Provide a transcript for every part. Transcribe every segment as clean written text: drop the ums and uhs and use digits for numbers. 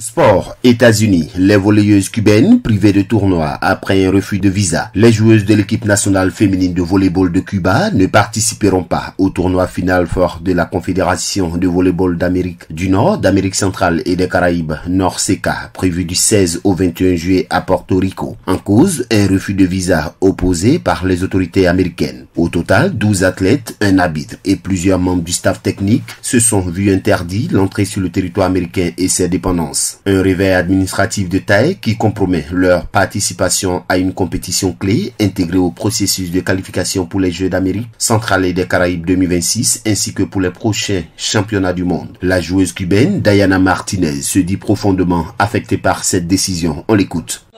Sport, États-Unis, les volleyeuses cubaines privées de tournoi après un refus de visa. Les joueuses de l'équipe nationale féminine de volleyball de Cuba ne participeront pas au tournoi Final Four de la Confédération de volleyball d'Amérique du Nord, d'Amérique centrale et des Caraïbes, NORCECA, prévu du 16 au 21 juillet à Porto Rico. En cause, un refus de visa opposé par les autorités américaines. Au total, 12 athlètes, un arbitre et plusieurs membres du staff technique se sont vus interdits l'entrée sur le territoire américain et ses dépendances. Un réveil administratif de taille qui compromet leur participation à une compétition clé intégrée au processus de qualification pour les Jeux d'Amérique centrale et des Caraïbes 2026 ainsi que pour les prochains championnats du monde. La joueuse cubaine Diana Martinez se dit profondément affectée par cette décision. On l'écoute.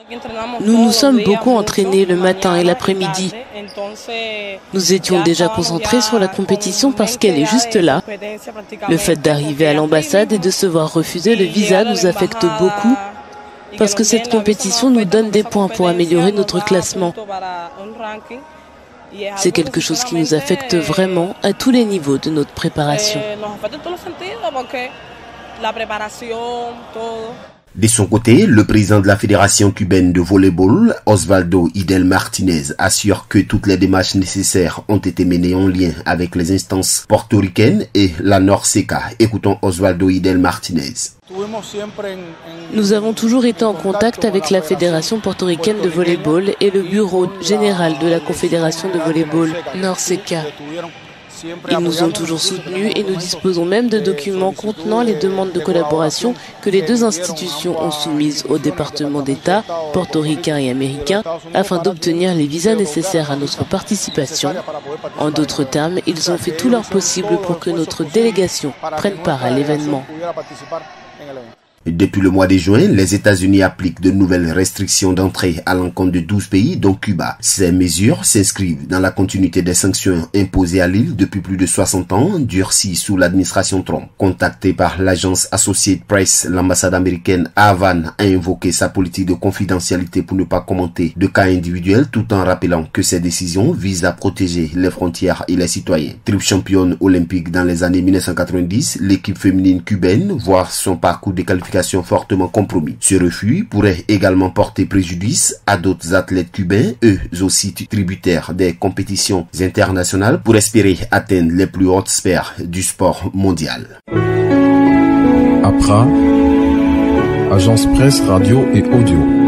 Nous nous sommes beaucoup entraînés le matin et l'après-midi. Nous étions déjà concentrés sur la compétition parce qu'elle est juste là. Le fait d'arriver à l'ambassade et de se voir refuser le visa nous affecte beaucoup parce que cette compétition nous donne des points pour améliorer notre classement. C'est quelque chose qui nous affecte vraiment à tous les niveaux de notre préparation. De son côté, le président de la Fédération cubaine de volleyball, Osvaldo Hidel Martinez, assure que toutes les démarches nécessaires ont été menées en lien avec les instances portoricaines et la NORCECA. Écoutons Osvaldo Hidel Martinez. Nous avons toujours été en contact avec la Fédération portoricaine de volleyball et le bureau général de la Confédération de volleyball NORCECA. Ils nous ont toujours soutenus et nous disposons même de documents contenant les demandes de collaboration que les deux institutions ont soumises au département d'État, portoricain et américain, afin d'obtenir les visas nécessaires à notre participation. En d'autres termes, ils ont fait tout leur possible pour que notre délégation prenne part à l'événement. Depuis le mois de juin, les États-Unis appliquent de nouvelles restrictions d'entrée à l'encontre de 12 pays, dont Cuba. Ces mesures s'inscrivent dans la continuité des sanctions imposées à l'île depuis plus de 60 ans, durcies sous l'administration Trump. Contactée par l'agence Associated Press, l'ambassade américaine à Havane a invoqué sa politique de confidentialité pour ne pas commenter de cas individuels, tout en rappelant que ces décisions visent à protéger les frontières et les citoyens. Triple championne olympique dans les années 1990, l'équipe féminine cubaine voit son parcours de qualification fortement compromis. Ce refus pourrait également porter préjudice à d'autres athlètes cubains, eux aussi tributaires des compétitions internationales, pour espérer atteindre les plus hautes sphères du sport mondial. APRA, Agence Presse, Radio et Audio.